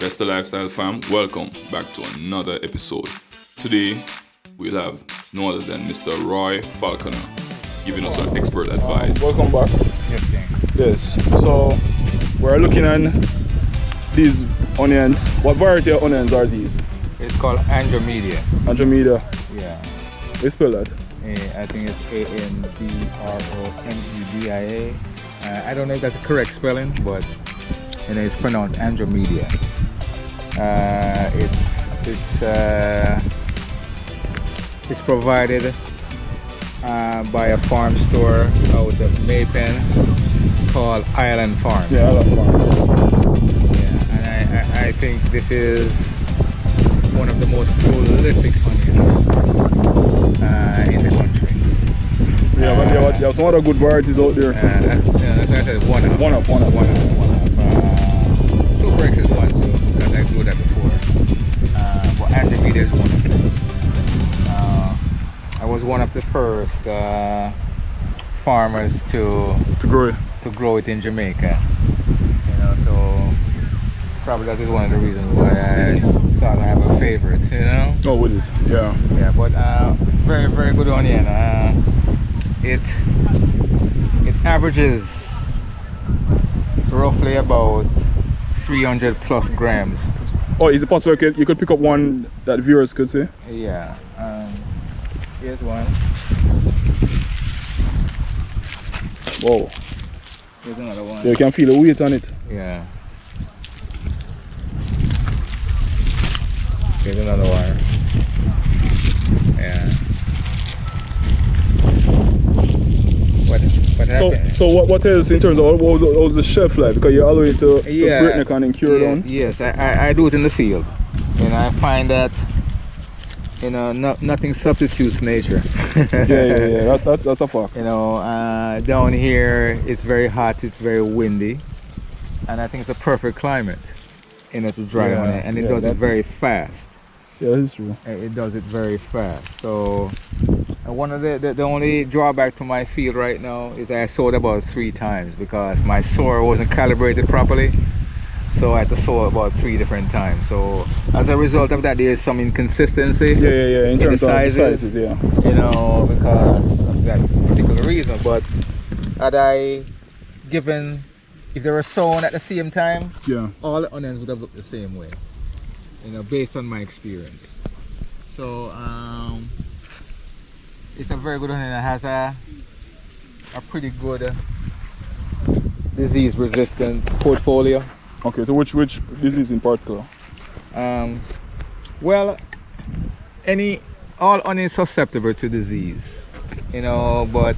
Best Lifestyle fam, welcome back to another episode. Today we'll have no other than Mr. Roy Falconer giving us some expert advice. Welcome back. Yes, King. Yes. So we're looking at these onions. What variety of onions are these? It's called Andromeda. Andromeda. Yeah. How you spell that? I think it's Andromedia. I don't know if that's the correct spelling, but it's pronounced Andromeda. It's provided by a farm store out of Maypen called Island Farm. Yeah, Island Farm. Yeah, and I think this is one of the most prolific onions in the country. Yeah, but you have some other good varieties out there. Yeah, that's why I said one up. One up. Super X is one too, because I grew that before. But Andromeda is one of them. I was one of the first farmers to grow it in Jamaica. So probably that is one of the reasons why I sort of have a favorite. Oh, with it. Yeah. Yeah, but very, very good onion. It averages roughly about 300 plus grams. Oh, is it possible you could pick up one that viewers could see? Yeah. Here's one. Whoa. Here's another one. Yeah, you can feel the weight on it. Yeah. Here's another one. Yeah. So what else in terms of how's the shelf life? Because you're all the way to Brittany and Curedon. Yes, I do it in the field. I find that nothing substitutes nature. yeah. That's a fact. Down here it's very hot, it's very windy, and I think it's a perfect climate to dry on it, and it does it very fast. Yeah, that's true. It does it very fast. So one of the only drawback to my field right now is that I sowed about 3 times because my soil wasn't calibrated properly. So I had to sow about 3 different times. So as a result of that, there is some inconsistency. Yeah. In terms of the sizes, yeah. Because of that particular reason. But had I given, if they were sown at the same time, all the onions would have looked the same way. Based on my experience. So it's a very good onion. It has a pretty good disease-resistant portfolio. Okay, so which disease in particular? Well, all onions susceptible to disease, but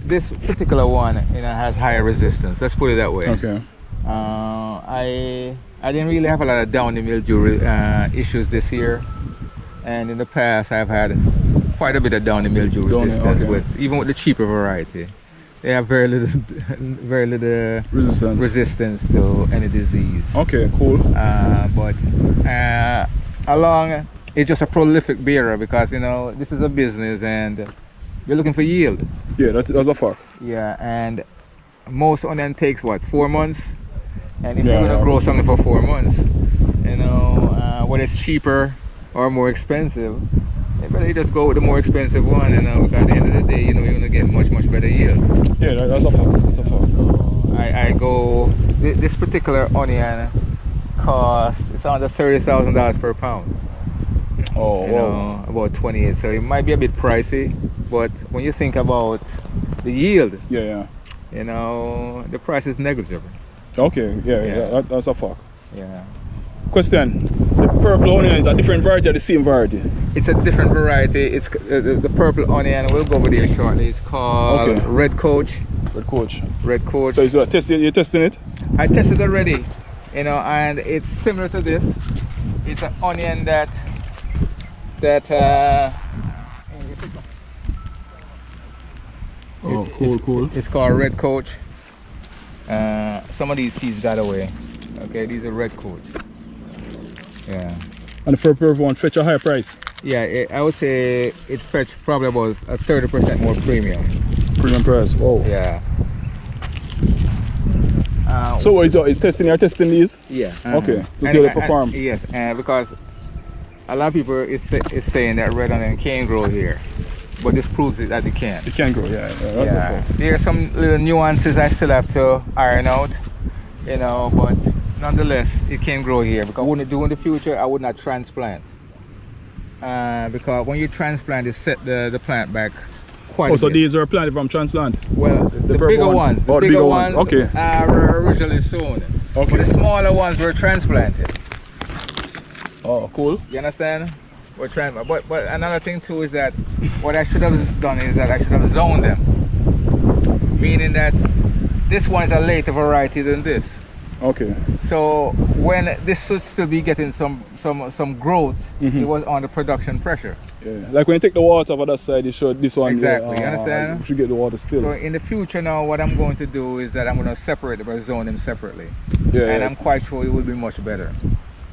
this particular one, has higher resistance. Let's put it that way. Okay. I didn't really have a lot of downy mildew issues this year, and in the past I've had quite a bit of downy mildew resistance even with the cheaper variety. They have very little resistance to any disease. Okay, cool. But it's just a prolific bearer because this is a business and you're looking for yield. Yeah, that's a fact. Yeah, and most onion takes 4 months, and if you're gonna grow something for 4 months, whether it's cheaper or more expensive, you better just go with the more expensive one, because at the end of the day, you're gonna get much better yield. Yeah, that's a fact. So I go. This particular onion it's under $30,000 per pound. Oh, wow. About 28. So it might be a bit pricey, but when you think about the yield, the price is negligible. Okay, that's a fact. Yeah. Question: the purple onion is a different variety or the same variety? It's a different variety. It's the purple onion. We'll go over there shortly. It's called Red Coach. Red Coach. So you're testing it? I tested it already. And it's similar to this. It's an onion that cool. It's called Red Coach. Some of these seeds got away. Okay, these are Red Coach. Yeah. And the purple one fetch a higher price? Yeah, I would say it fetched probably about a 30% more premium. Premium price, wow. Yeah. So what is testing? You're testing these? Yeah. Okay. To see how they perform. Yes, because a lot of people is saying that red onion can grow here, but this proves it that it can. It can grow, yeah. There are some little nuances I still have to iron out, you know, but nonetheless, it can grow here. Because what I do in the future, I would not transplant. Because when you transplant, it set the plant back quite a bit. So these are planted from transplant? Well, the bigger ones. The bigger ones okay. Were originally sown. Okay. But the smaller ones were transplanted. Oh, cool. You understand? But another thing too is that what I should have done is that I should have zoned them. Meaning that this one is a later variety than this. Okay. So when this should still be getting some growth, it was under production pressure. Yeah. Like when you take the water over that side, you should this one. Exactly. You understand? You should get the water still. So in the future now, what I'm going to do is that I'm going to separate them, or zone them separately. Yeah. And I'm quite sure it will be much better,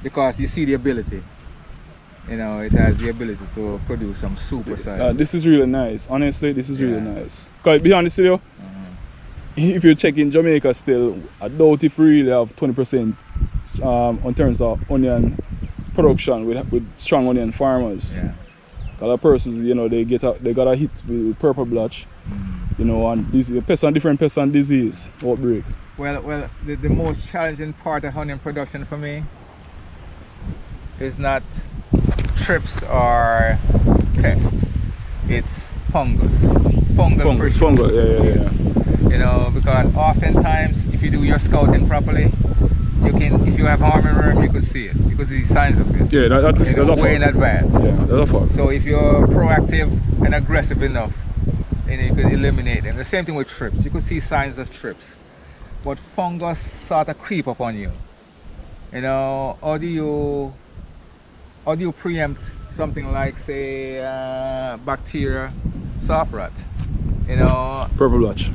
because you see the ability. You know, it has the ability to produce some super size. This is really nice. Honestly, this is really nice. Because be honest with you, if you check in Jamaica still, I doubt if we really have 20% in terms of onion production with strong onion farmers. Yeah. A lot of persons, you know, they got a hit with purple blotch, you know, and these different pests and disease outbreak. Well, the most challenging part of onion production for me is not trips or pest. It's fungus. Fungus, yeah. You know, because oftentimes if you do your scouting properly, you can, if you have armyworm, you could see it. You could see signs of it. Yeah, that's way in advance. Yeah, that's a fact. So if you're proactive and aggressive enough, then you could eliminate them. The same thing with trips. You could see signs of trips. But fungus sort of creep up on you. You know, how do you preempt something like, say, bacteria, soft rot? You know, purple blotch.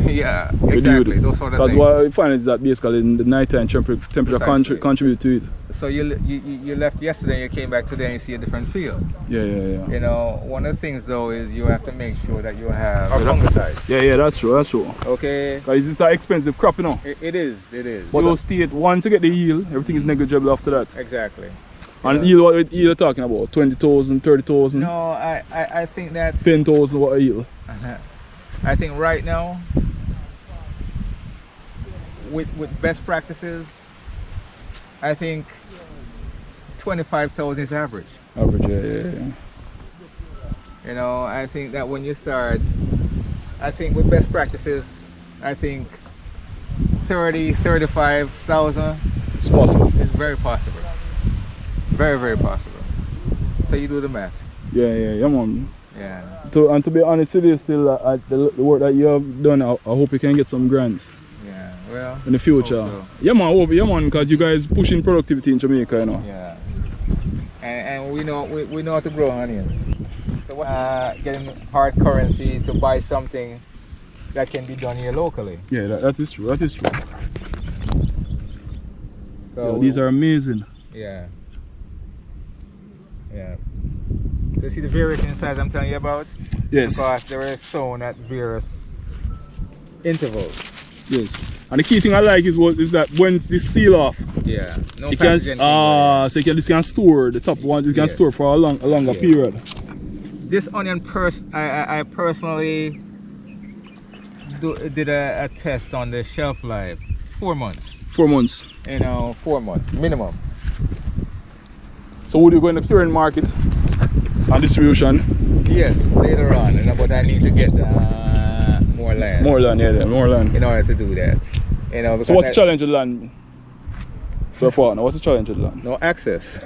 Yeah, exactly. Those sort of things. That's what I find is that basically in the nighttime temperature contribute to it. So you left yesterday, you came back today, and you see a different field. Yeah. You know, one of the things though is you have to make sure that you have fungicides. Yeah, that's true. Okay. Because it's an expensive crop, you know. It is. But you state once you get the yield, everything is negligible after that. Exactly. And yield, what yield are talking about? 20,000, 30,000? No, I think that 10,000 what a yield. I think right now, with best practices, I think 25,000 is average. Yeah. You know, I think that when you start, I think with best practices, I think 30, 35,000. It's possible. It's very possible. Very, very possible. So you do the math. Yeah, man. Yeah. And to be honest with you, still the work that you have done, I hope you can get some grants. Yeah, well, in the future. So. Yeah man, because you guys pushing productivity in Jamaica, you know. Yeah. And we know how to grow onions. So getting hard currency to buy something that can be done here locally. Yeah, that is true. So these are amazing. Yeah. So you see the variation in size I'm telling you about? Yes. Because they were sown at various intervals. Yes. And the key thing I like is that when this seal off, yeah, no you can this can store the top one. You can store for a longer period. This onion I personally did a test on the shelf life. 4 months. 4 months. You know, 4 months minimum. So would you go in the current market and distribution? Yes, later on. You know, but I need to get more land. More land. In order to do that. You know, so what's the challenge with land so far? Now, what's the challenge with land? No access.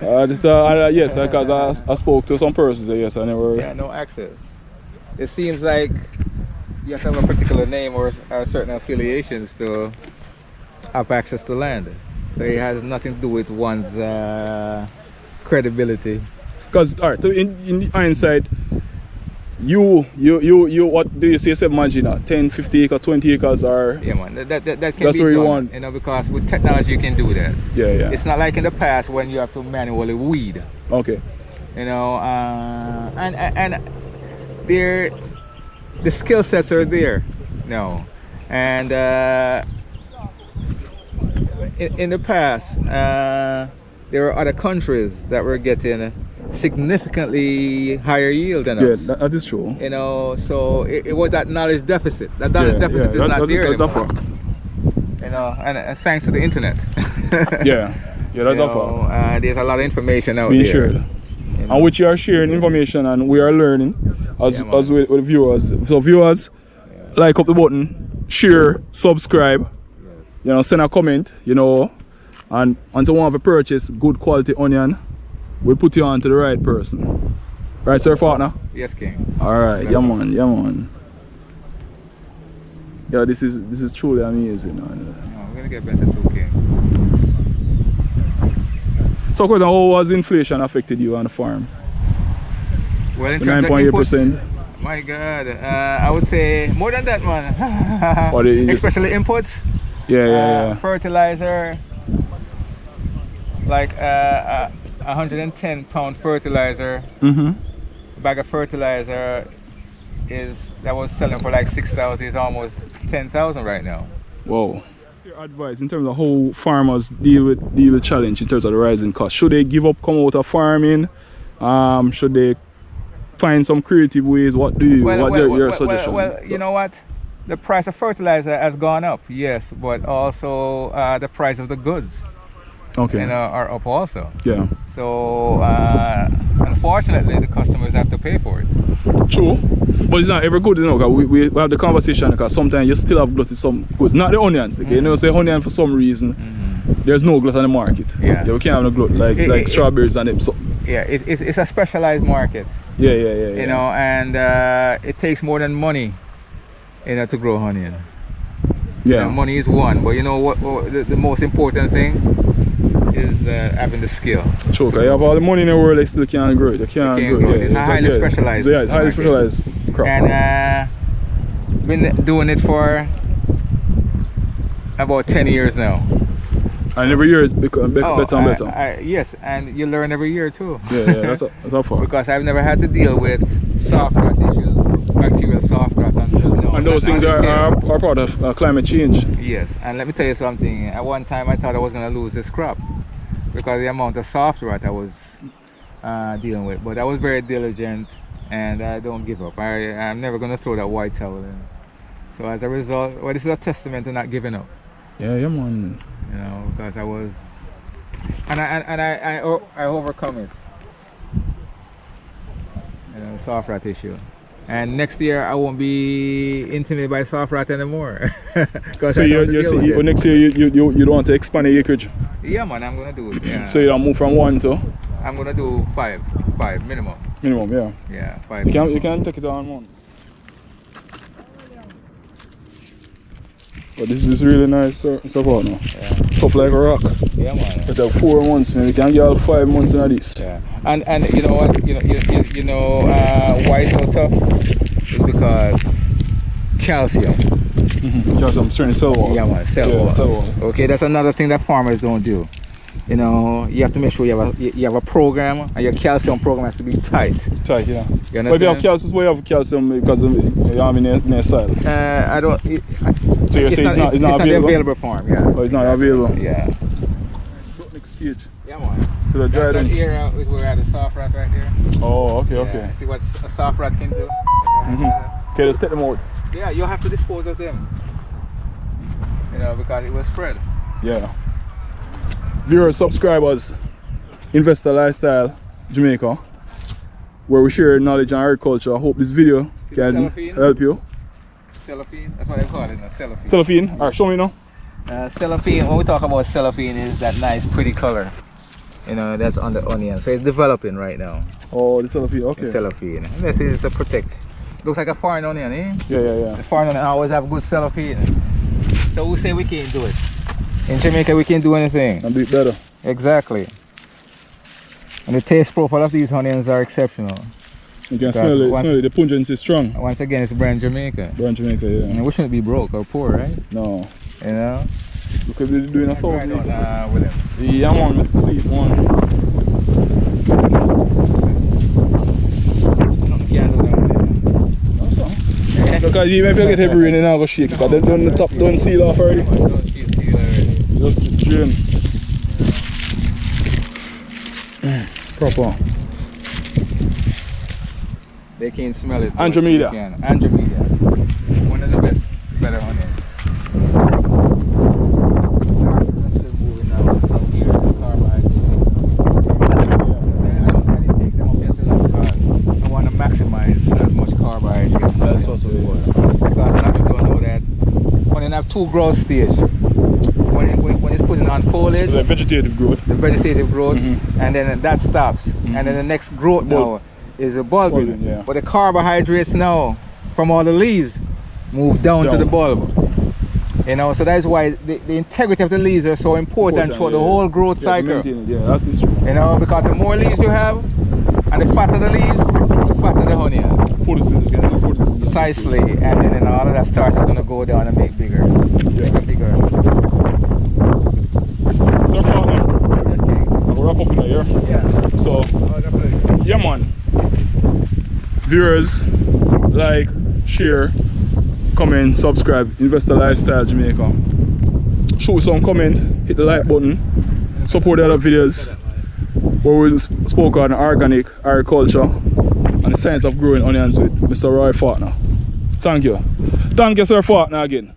Yes, because I spoke to some persons. Yes, I never. Yeah, no access. It seems like you have to have a particular name or certain affiliations to have access to land. So it has nothing to do with one's credibility. Because, alright, in hindsight, you what do you say, 7 margina? 10, 50 acres, 20 acres, or? Yeah, man, that can that's be where done, you want. you know, because with technology you can do that. Yeah. It's not like in the past when you have to manually weed. Okay. You know, and the skill sets are there. No. And in the past, there were other countries that were getting significantly higher yield than us. Yeah, that is true. You know, so it was that knowledge deficit. That knowledge deficit is not there anymore. You know, and thanks to the internet. Yeah, that's there's a lot of information out being there. shared. You know? And which you are sharing information, and we are learning as with viewers. So viewers, like up the button, share, subscribe. You know, send a comment. You know, and once you want to purchase good quality onion, we'll put you on to the right person. Right, sir, partner? Yes, King. All right, yeah man. Yeah, this is truly amazing. We're gonna get better too, King. So, question, how has inflation affected you on the farm? Well, in terms of 9.8%. My God, I would say more than that, man. Especially inputs. Yeah. Fertilizer, like 110 pound fertilizer. Bag of fertilizer that was selling for like 6,000 is almost 10,000 right now. Whoa. What's your advice in terms of how farmers deal with challenge in terms of the rising cost? Should they give up, come out of farming? Should they find some creative ways? What your suggestion? Well, you know what? The price of fertilizer has gone up, yes, but also the price of the goods are up also. Yeah. So unfortunately, the customers have to pay for it. True, but it's not ever good, you know. Cause we have the conversation because sometimes you still have glut in some goods, not the onions. Okay? You know, say onion for some reason there's no glut on the market. Yeah, we can't have no glut like strawberries and them. So yeah, it's a specialized market. Yeah. You know, and it takes more than money, you know, to grow onion. Yeah, you know, money is one, but you know what the most important thing is having the skill. True, because you have all the money in the world, they still can't grow it. They can't grow it. It's a highly specialized. Yeah, it's highly specialized crop. And been doing it for about 10 years now. And every year it's become better and better. Yes, and you learn every year too. Yeah, that's a fact. Because I've never had to deal with soft rot issues, bacterial soft rot until now. And those things are part of climate change. Yes, and let me tell you something. At one time I thought I was going to lose this crop because of the amount of soft rot I was dealing with. But I was very diligent and I don't give up. I'm never going to throw that white towel in. So as a result, well, this is a testament to not giving up. Yeah, man. You know, because I was, and I overcome it. You know, soft rot issue. And next year I won't be intimidated by soft rot anymore. So next year you don't want to expand the acreage? Yeah, man, I'm gonna do it. Yeah. So you don't move from 1 to? I'm gonna do 5 minimum. Minimum, yeah. Yeah, 5. You can take it on 1. But this is really nice so far now. Yeah. Tough like a rock. Yeah, man. It's like 4 months, man. We can get all 5 months in this. Yeah. And you know what? You know why it's so tough? It's because calcium. Calcium, certain cell walls. Yeah, man. Cell walls. Okay, that's another thing that farmers don't do. You know, you have to make sure you have a program, and your calcium program has to be tight. Tight, yeah. But if you have calcium, why you have calcium because you have in their soil? I don't. So you're saying it's not available farm, yeah. Oh, it's not available. Yeah. Next stage. Yeah, man. So the dry that area is where we have the soft rot right there. Oh, okay. See what a soft rot can do. Okay, let's take them out. Yeah, you have to dispose of them. You know, because it will spread. Yeah. Viewers, subscribers, Investor Lifestyle Jamaica, where we share knowledge on agriculture. I hope this video can help you. Cellophane, that's what they call it now, cellophane. Cellophane, alright, show me now. Cellophane, when we talk about cellophane, is that nice pretty color. You know, that's on the onion. So it's developing right now. Oh, the cellophane, okay. The cellophane. And this is a protect. Looks like a foreign onion, eh? Yeah. The foreign onion always have good cellophane. So we say we can't do it. In Jamaica, we can't do anything. And do it better. Exactly. And the taste profile of these onions are exceptional. You can smell it, the pungency is strong. Once again, it's brand Jamaica. Brand Jamaica, yeah. And we shouldn't be broke or poor, right? No. You know? We could be doing a thousand. With him. Yeah, man, let's see it, man. Nothing can do that with him. No, Because even if you get heavy rain, you're not going to shake. Because the top don't seal off already. Just drain. Proper. They can smell it. Andromeda. Andromeda. One of the best, better honey. Still moving now from here to carbohydrate. I want to maximize as much carbohydrates as possible. Because a lot of people don't know that when you have two growth stages, when it's putting on foliage, the vegetative growth, and then that stops, and then the next growth now is a bulbing. Yeah. But the carbohydrates now from all the leaves move down to the bulb. You know, so that's why the integrity of the leaves are so important for the whole growth cycle. Yeah, that is true. You know, because the more leaves you have, and the fatter the leaves, the fatter the honey. Photosynthesis. Precisely, and then all of that starch is going to go down and make bigger. Bigger. So far now, I'll wrap up in here. Yeah. So, yeah man. Viewers, like, share, comment, subscribe, Investor Lifestyle Jamaica. Shoot some comment, hit the like button, support the other videos where we spoke on organic agriculture and the science of growing onions with Mr. Roy Falconer. Thank you. Thank you, Sir Falconer, again.